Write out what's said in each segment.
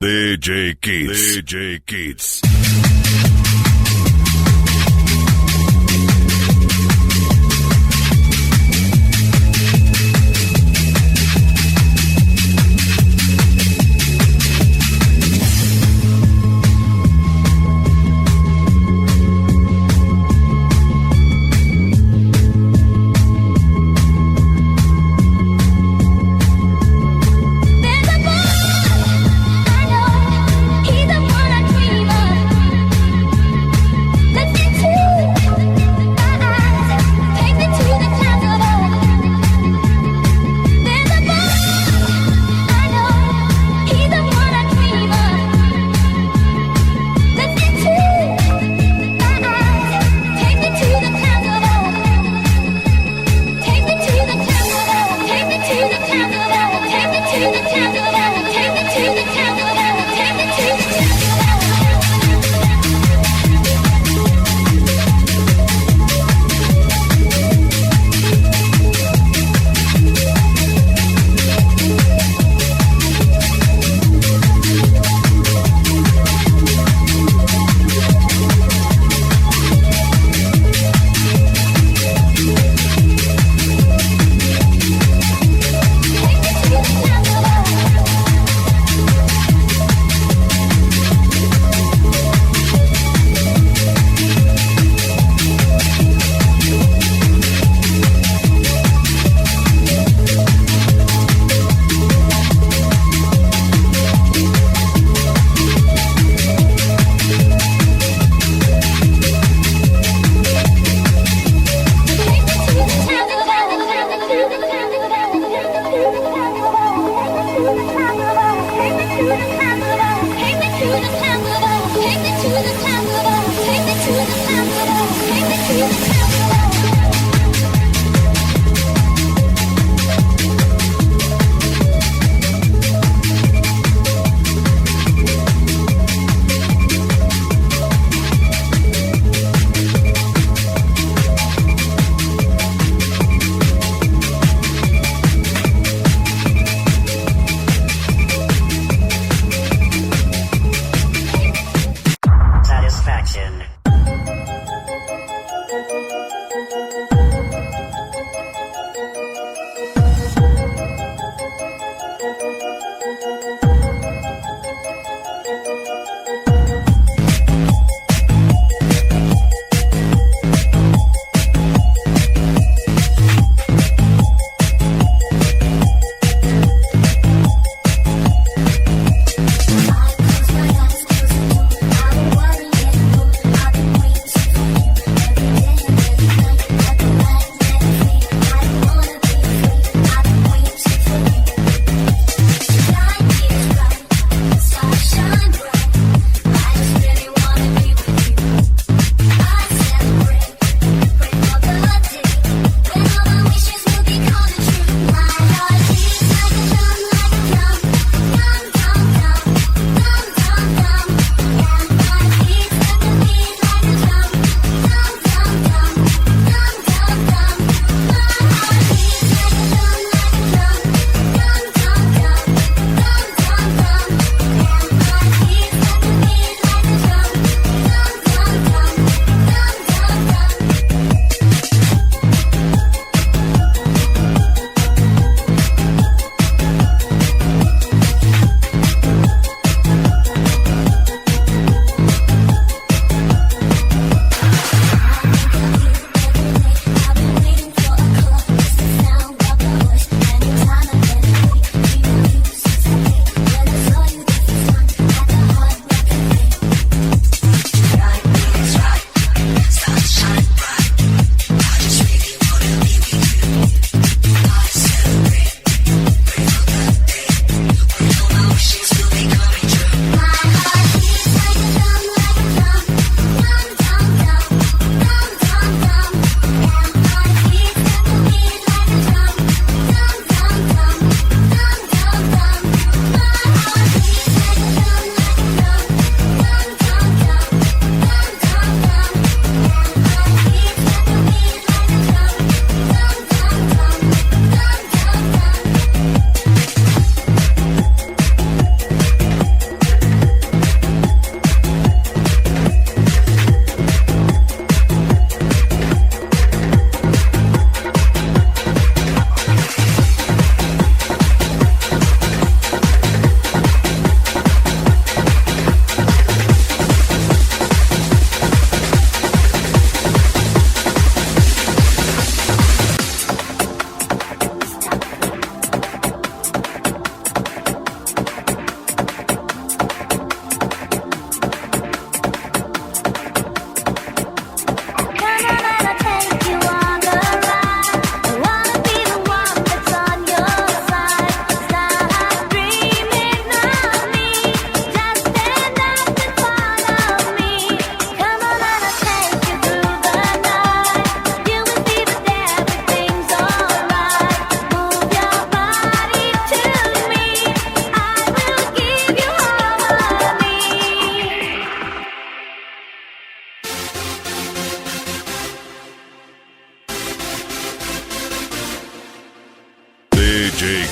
DJ Kids. DJ Kids. There's a boy I know, he's the one I dream of.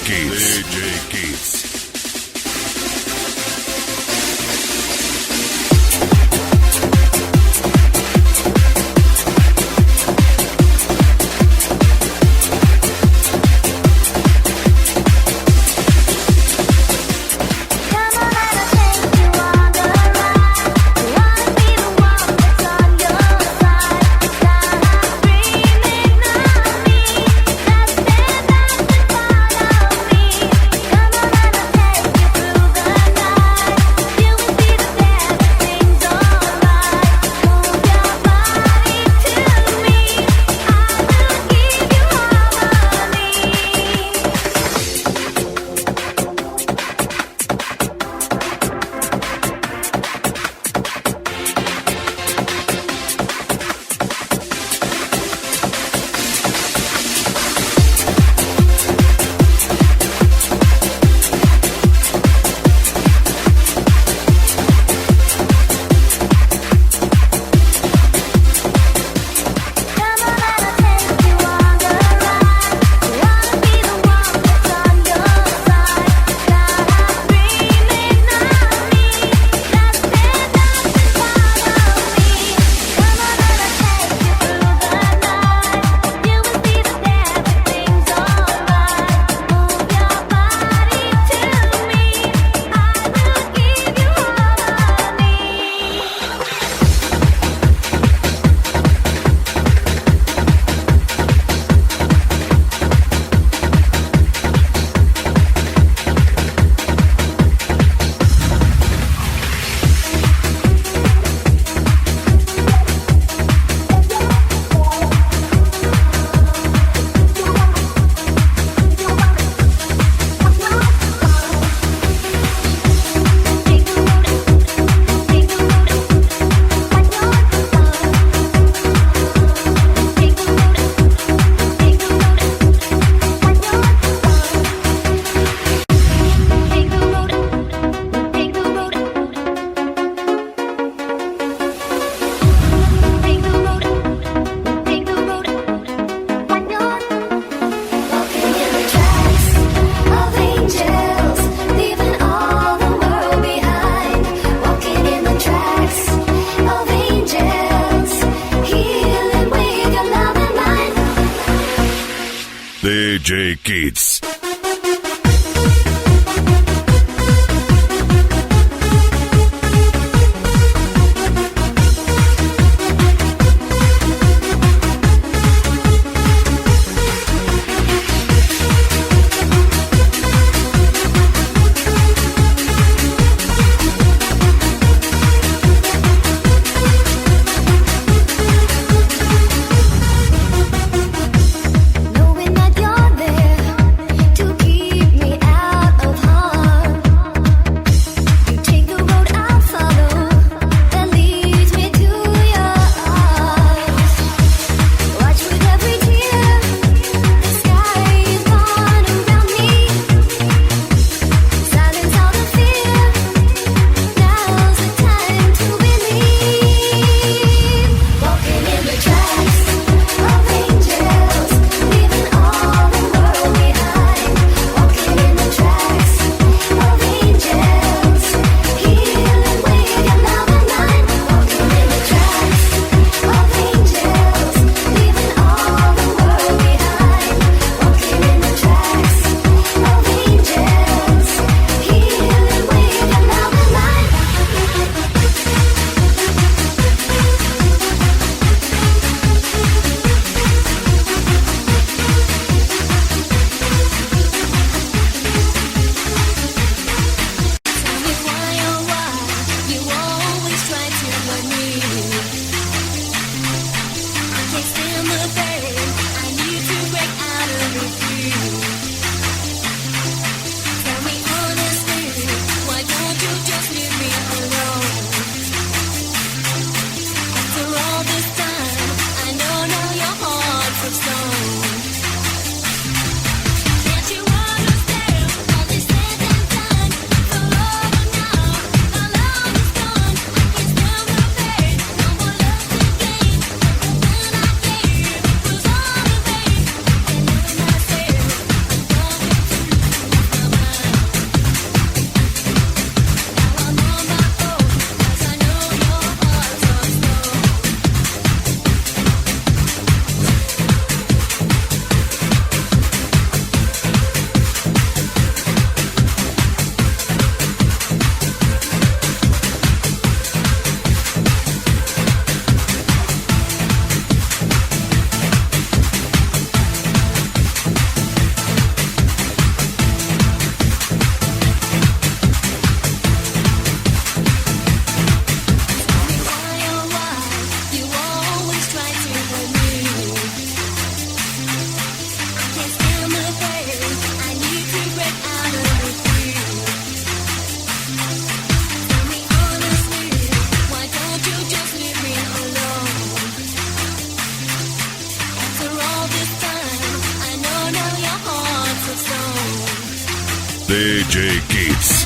Kids. DJ Kids. DJ Kids. Knowing that you're there DJ Kids.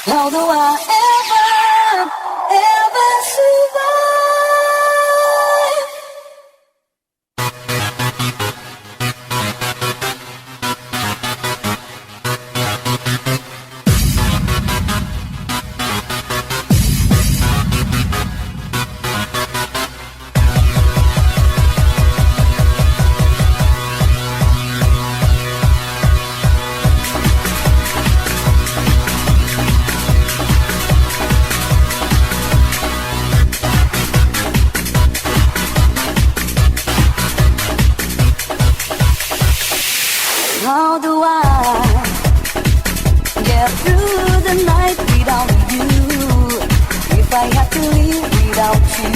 How do I ever survive? How do I get through the night without you? If I had to live without you,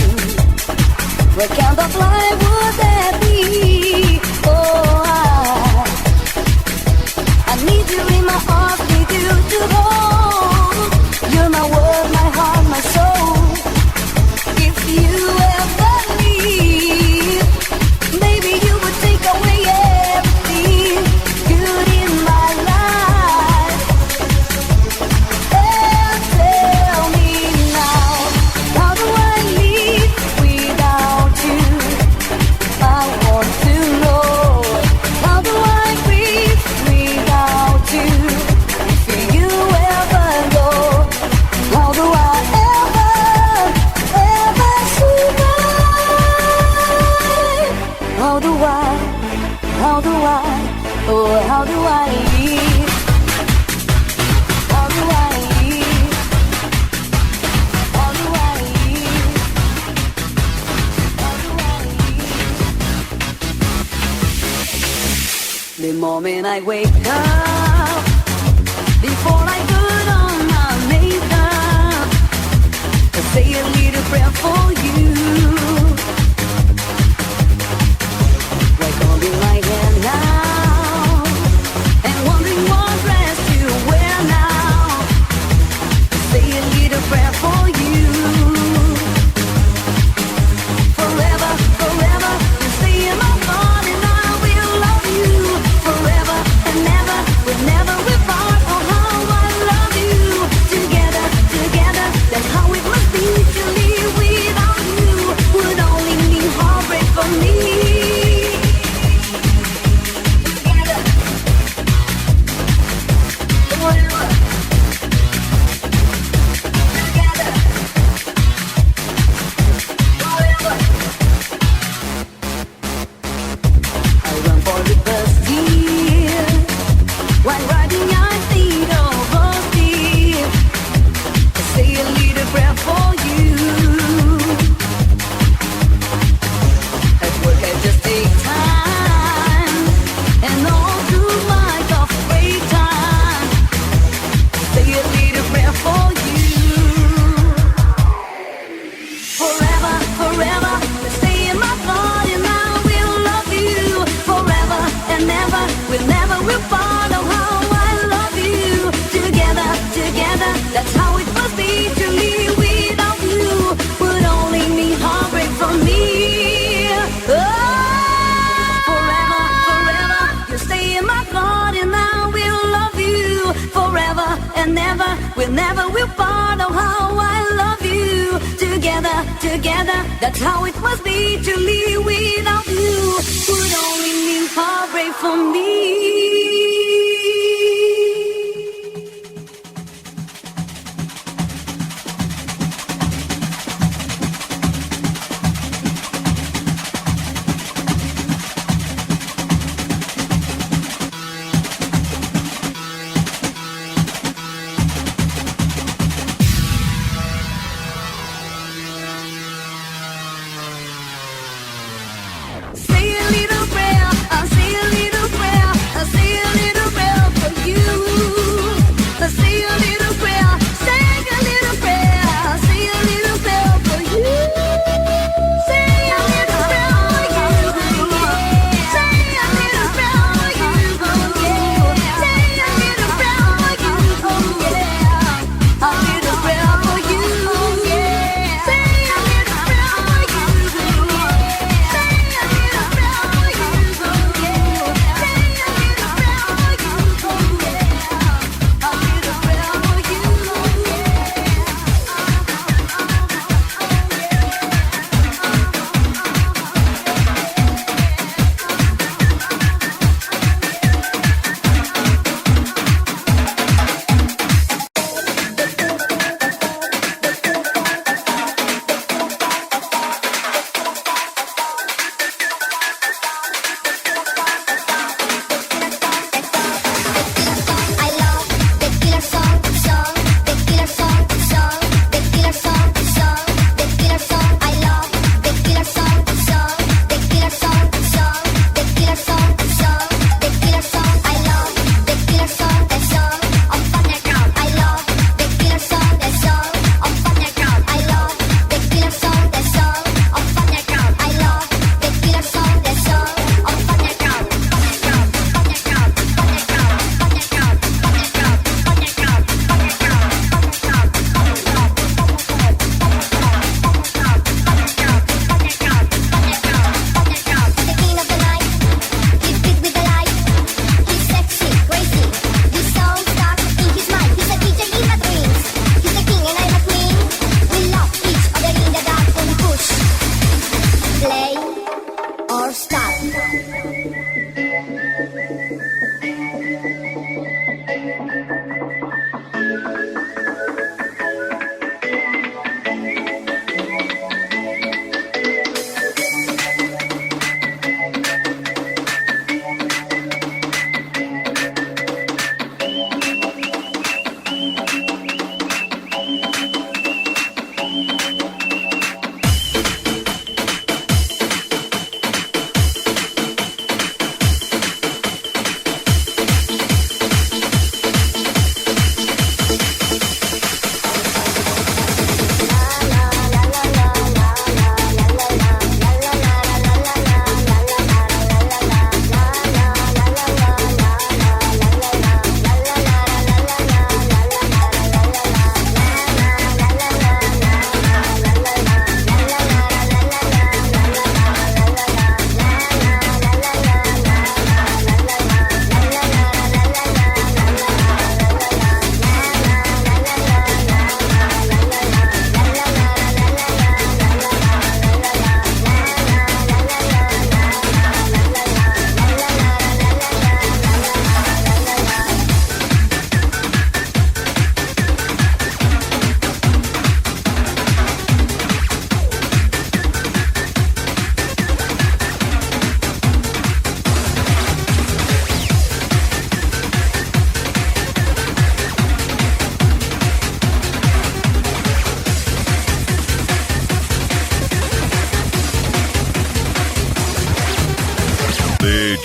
what kind of life would that be? Oh, I need you in my arms, need you to hold. You're my world, my heart, my soul. If you ever leave, maybe you would take away everything good in my life. And tell me now, how do I live without you? I want to know, how do I breathe without you? If you ever go, how do I ever survive? How do I, oh, how do I live? How do I live? How do I live? How do I live? The moment I wake up, before I put on my makeup, I say a little prayer for you. Like holding my hand now, and wondering what dress to wear now. Say a little prayer for you. Forever, forever, you stay in my heart, and I will love you. Forever and never, we'll never be apart. Oh, how I love you. Together, together, that's how it must be to live without you. Would only mean heartbreak for me. While riding your feet over steep, say a little prayer for you. At work I just take time, and all through my tough break time, say a little prayer for you. Forever, forever, stay in my heart, and I will love you. Forever and never, we'll never will part. Together, that's how it must be to live without you. Would only mean heartbreak for me. Oh, forever, forever, you stay in my heart, and I will love you. Forever and never, we'll never will part. Oh, how I love you. Together, together, that's how it must be to live without you. would only mean heartbreak for me.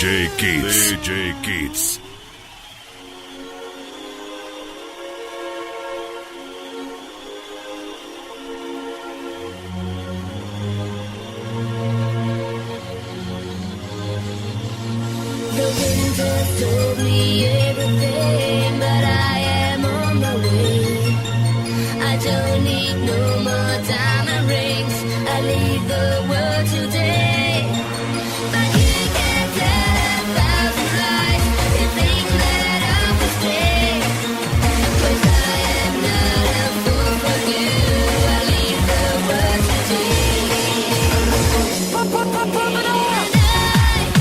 DJ Kids. DJ Kids. The wind just told me everything, but I am on my way. I don't need no more diamond rings. I leave the world today. But you can tell 1,000 lies. You think that I will stay. 'Cause I am not a fool for you. I leave the world today. And I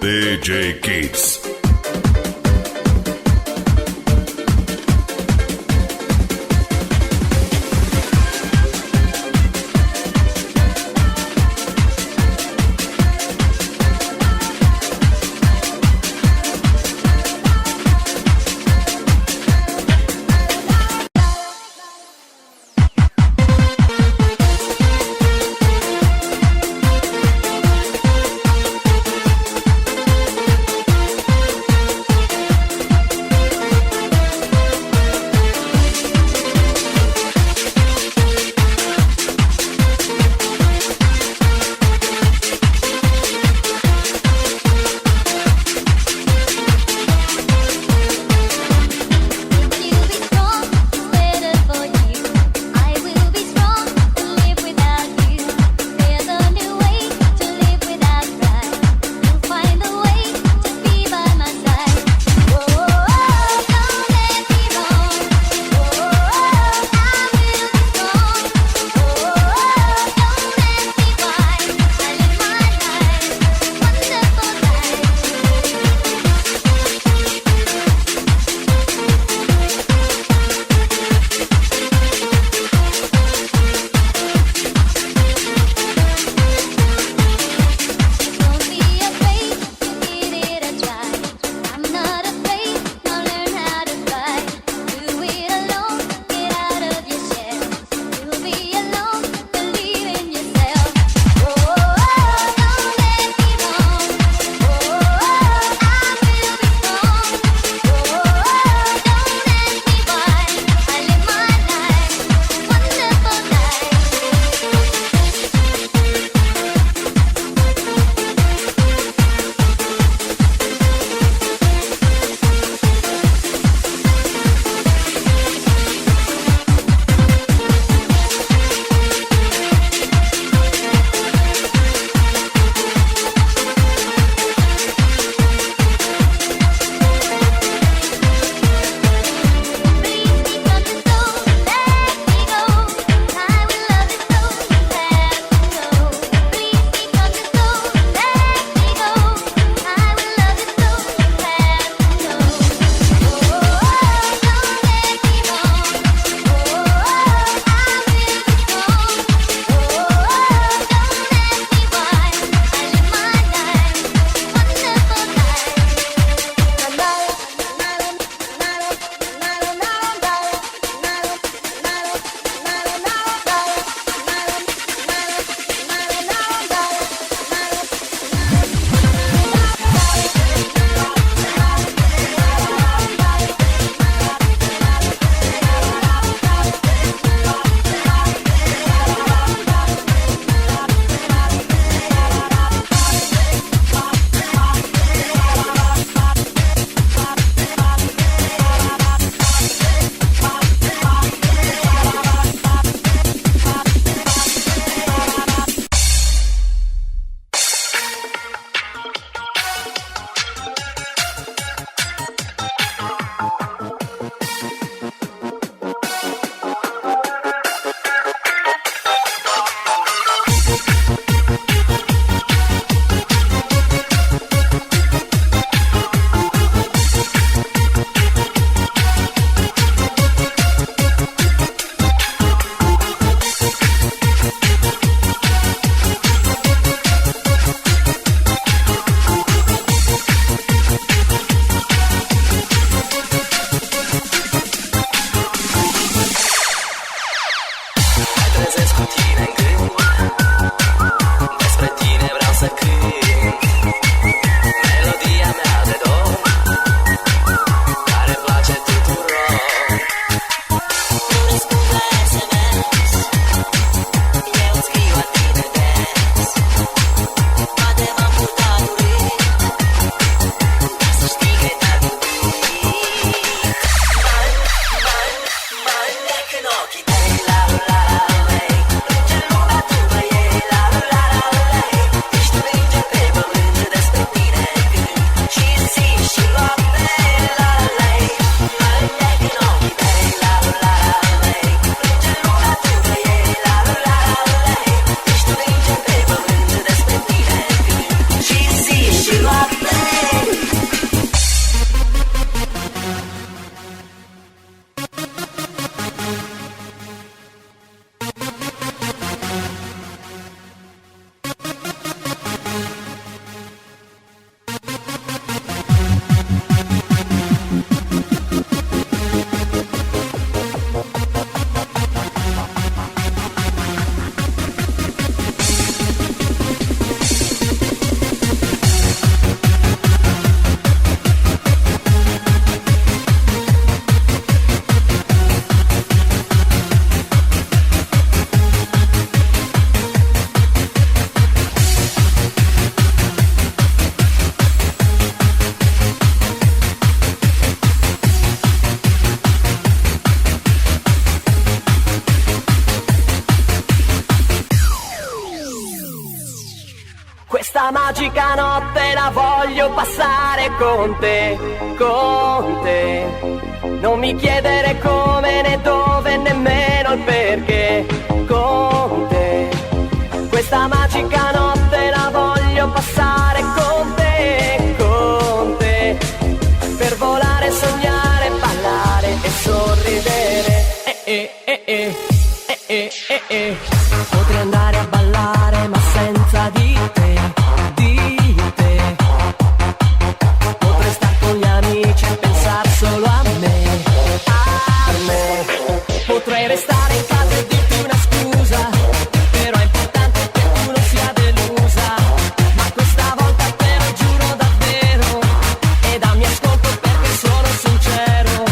DJ Kids. Questa magica notte la voglio passare con te, con te. Non mi chiedere come né dove, nemmeno il perché, con te. Questa magica notte la voglio passare con te, con te. Per volare, sognare, ballare e sorridere. Potrei andare a ballare ma senza di te, di te. Potrei stare con gli amici e pensare solo a me, a me. Potrei restare in casa e dirti una scusa, però è importante che tu non sia delusa. Ma questa volta te lo giuro davvero, e dammi ascolto perché sono sincero.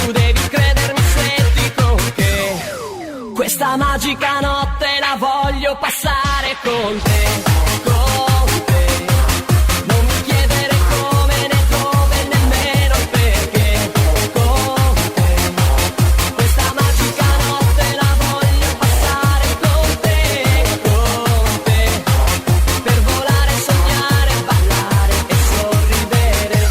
Tu devi credermi se dico che questa magica notte la voglio passare con te, con te. Non mi chiedere come né dove, nemmeno il perché, con te. Questa magica notte la voglio passare con te, con te. Per volare, sognare, ballare e sorridere.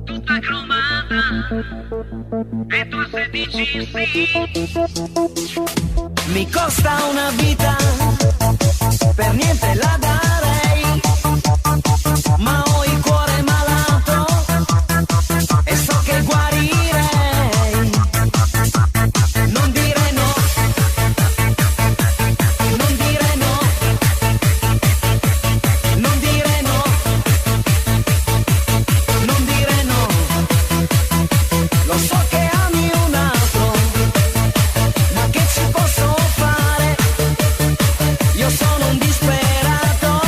Tutta cromata e tu se dici sì. Mi costa una vita, per niente la darei, ma ho il cuore malato e so che guarirei. Non dire no, non dire no, non dire no, non dire no. Lo so che ami un altro, ma che ci posso fare? Io sono un disperato.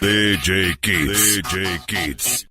DJ Kids. DJ Kids.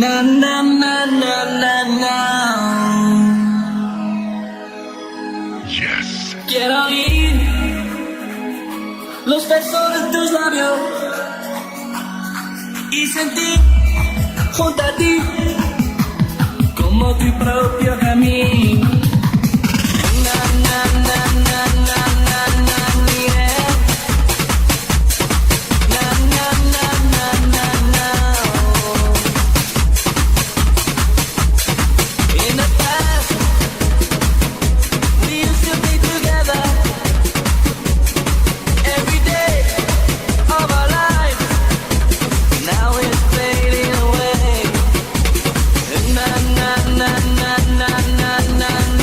Na na na na na na. Yes. Quiero oír los besos de tus labios y sentir junto a ti como tu propio camino. Na na na na na na na yeah. Na na na na na na. In the past we used to be together every day of our lives. Now it's fading away. Na na na na na na na.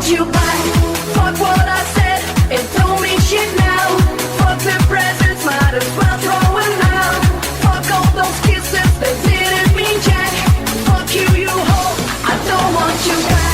want you back. Fuck what I said, it don't mean shit now. Fuck the presents, might as well throw it out. Fuck all those kisses, they didn't mean jack. Fuck you, you hoe, I don't want you back.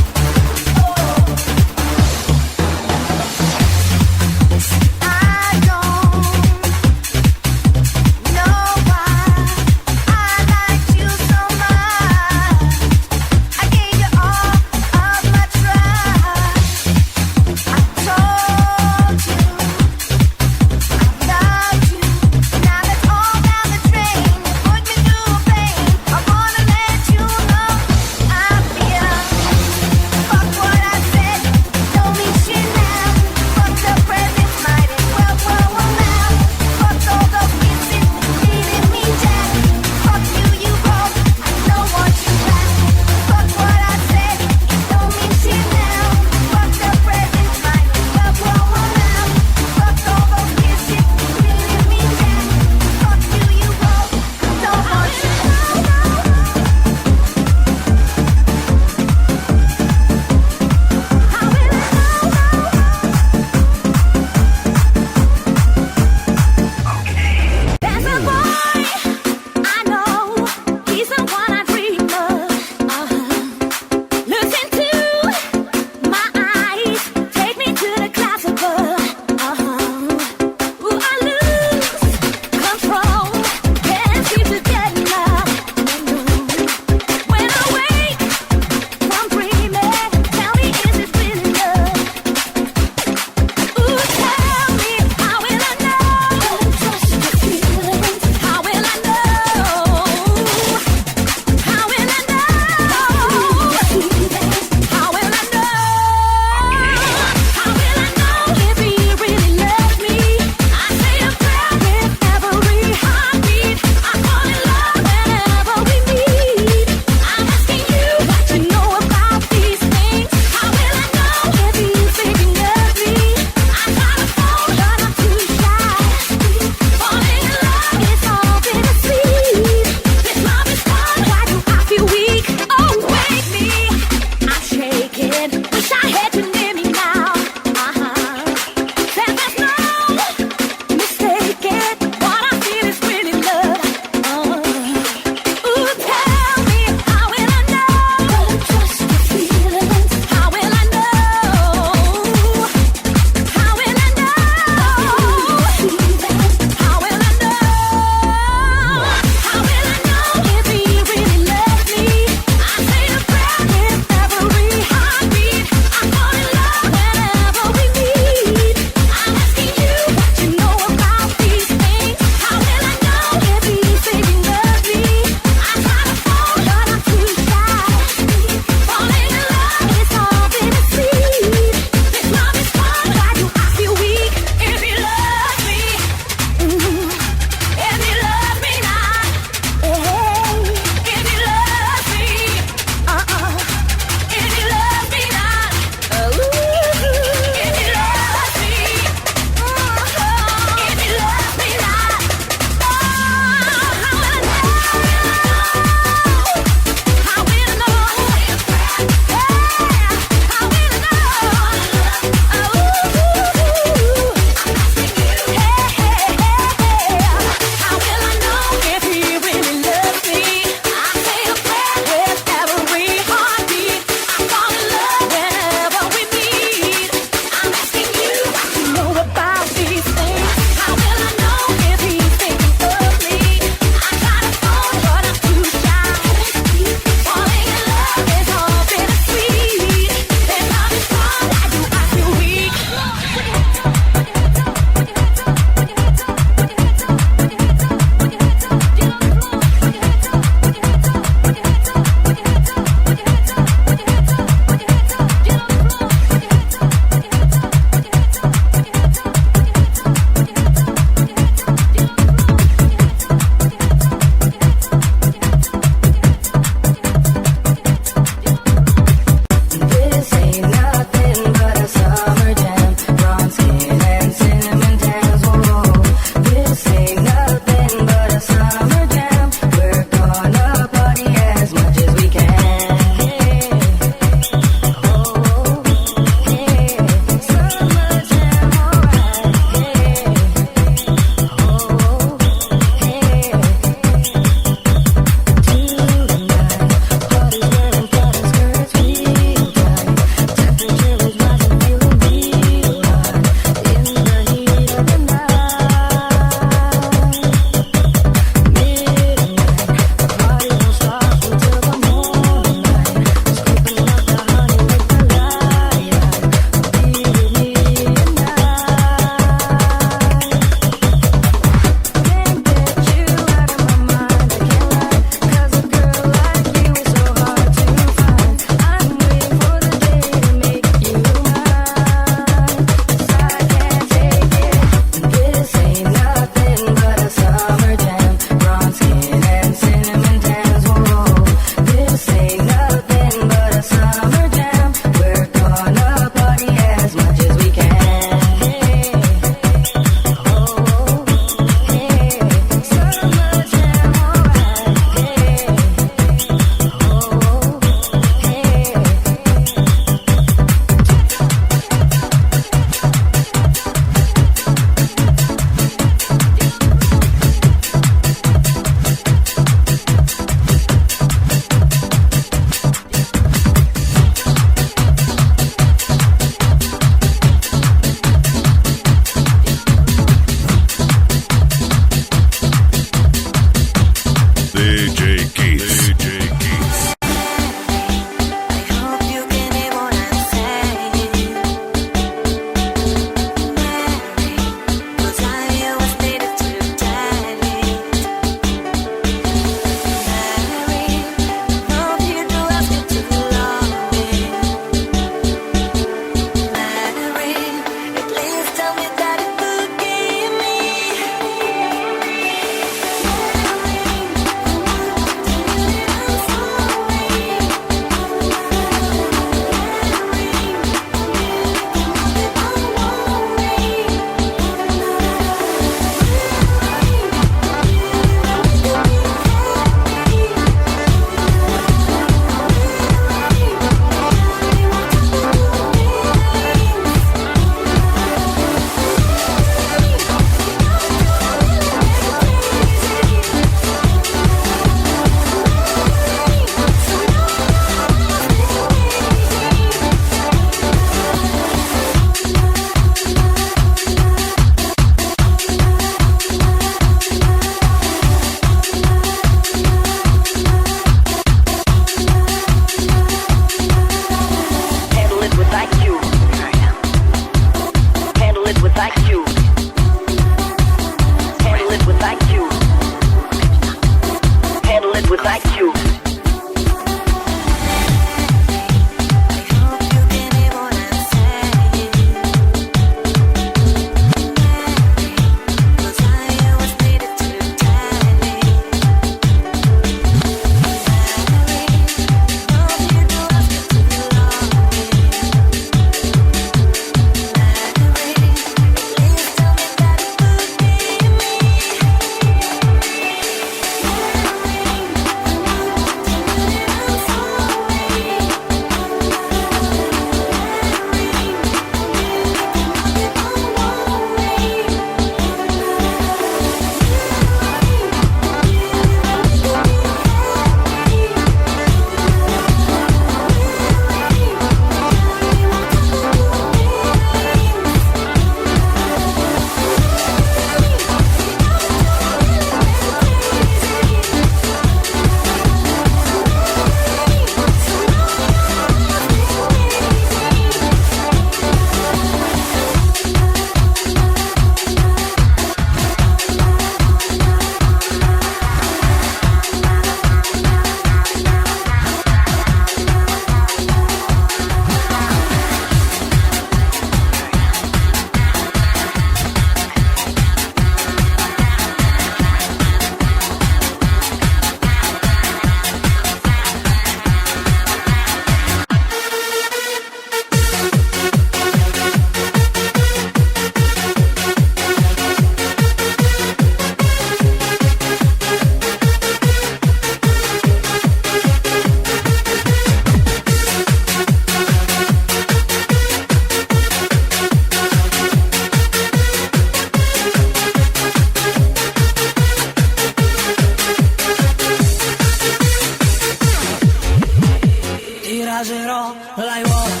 chiederò l'aiuola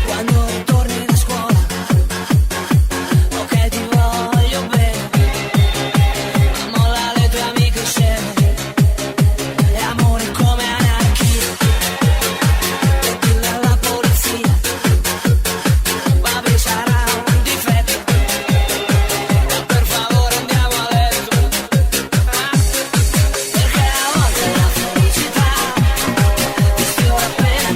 quando torni da scuola. Ok, ti voglio bene, ma molla le tue amiche sceme. E amore come anarchia, e dilla alla polizia, ma sarà un difetto, per favore andiamo a letto, perché a volte la felicità ti sfiora appena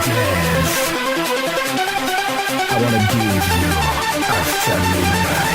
dance. I wanna give you after midnight.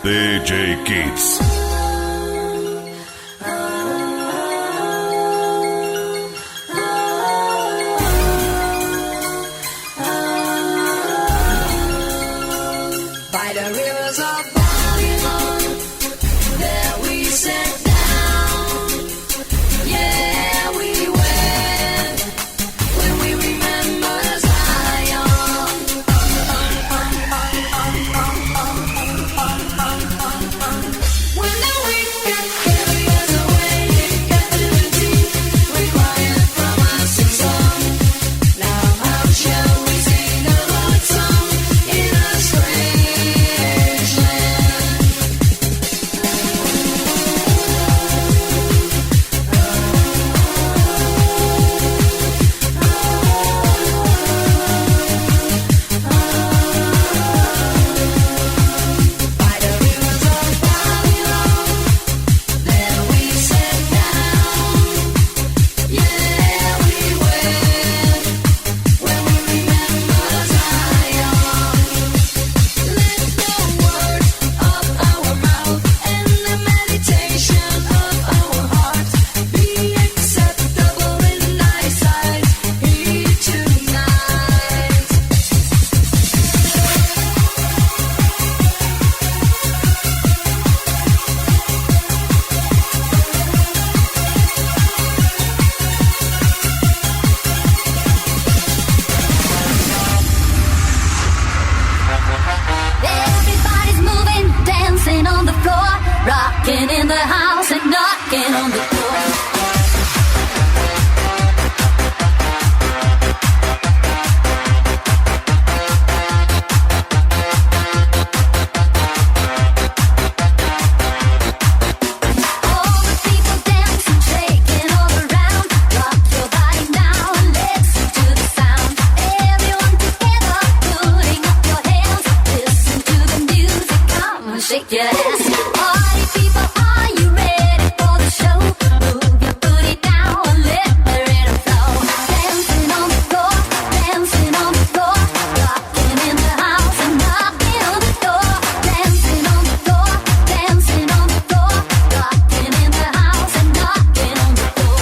DJ Kids. By the rivers of Babylon, there we sat down. Yeah, we went when we remember Zion. When the wind can carry us away, captivity required from us in song. Now how shall we sing the Lord's song in a strange land? By the rivers of Babylon, there we sat down. Yeah, we went when we remember Zion. Let the words of our mouth and the meditation of our heart be acceptable in thy sight here tonight. Everybody's moving, dancing on the floor, rocking in the house and knocking on the door. All the people dancing, shaking all around. Rock your body now and listen to the sound. Everyone together, putting up your hands. Listen to the music, come and shake your ass. Party people, are you ready for the show? Move your booty down and let the rhythm flow. Dancing on the floor, dancing on the floor. Rocking in the house and knocking on the door. Dancing on the floor, dancing on the floor. Rocking in the house and knocking on the door.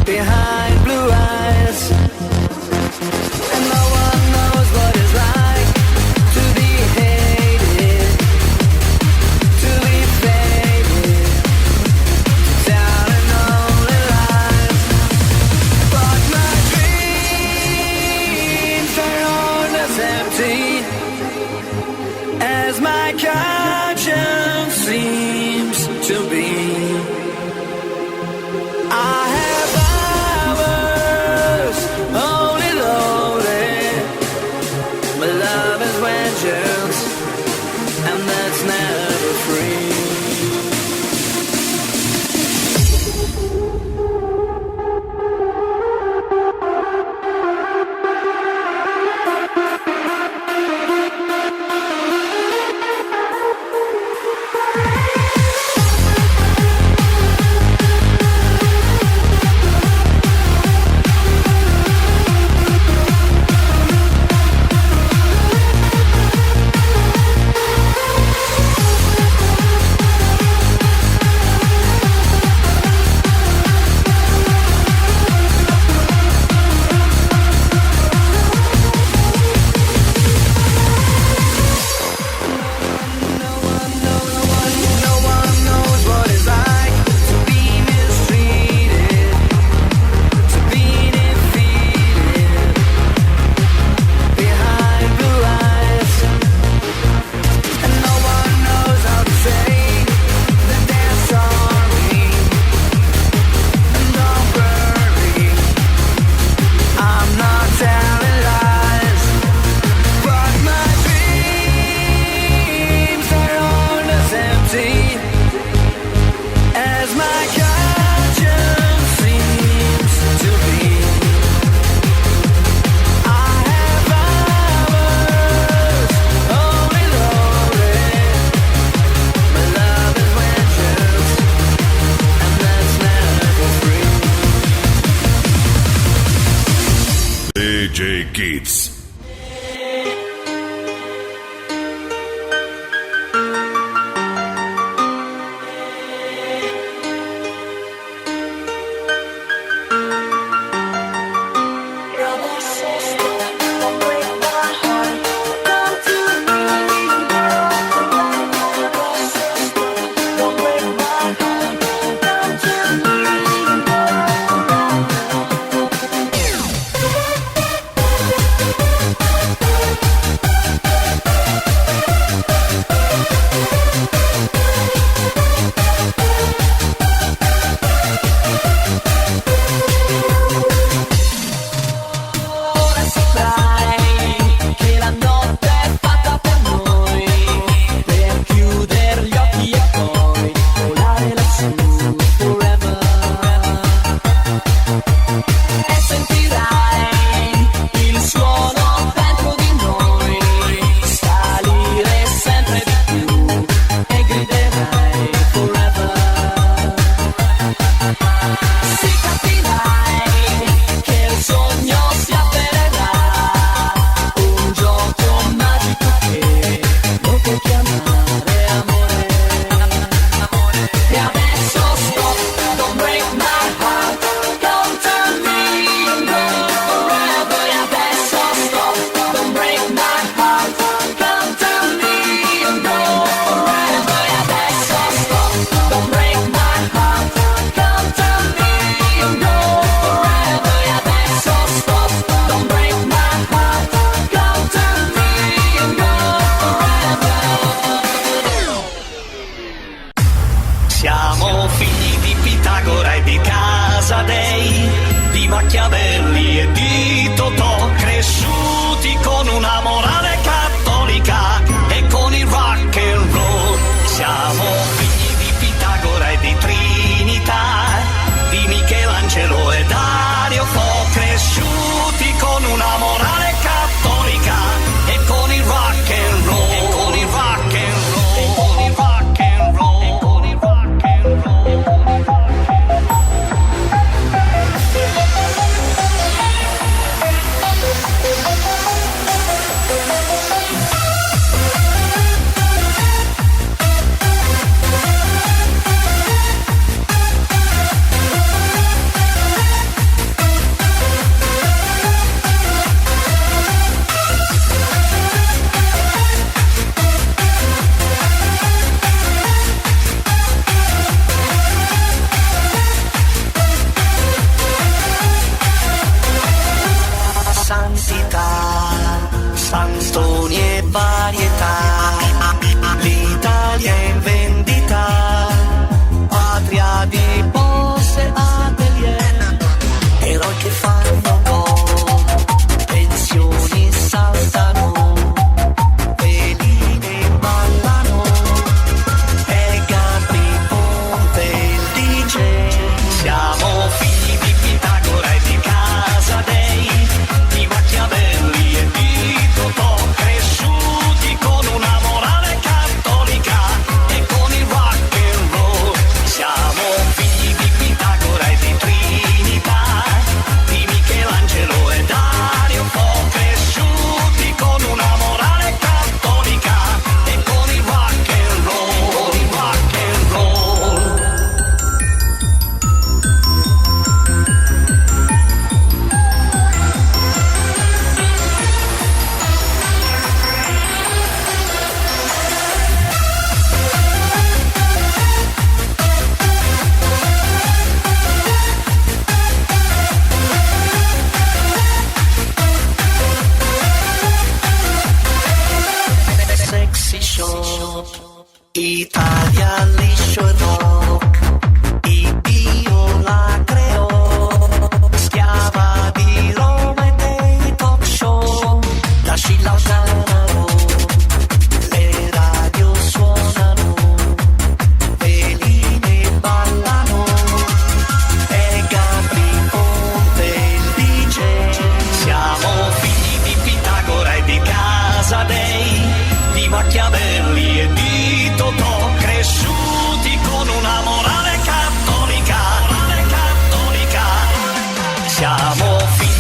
behind blue eyes. And no one knows what it's like to be hated, to be faded, to tell and only lies. But my dreams are all as empty as my conscience seems to be. I have hours only loaded. My love is vengeance, and that's never free. DJ Kids. siamo figli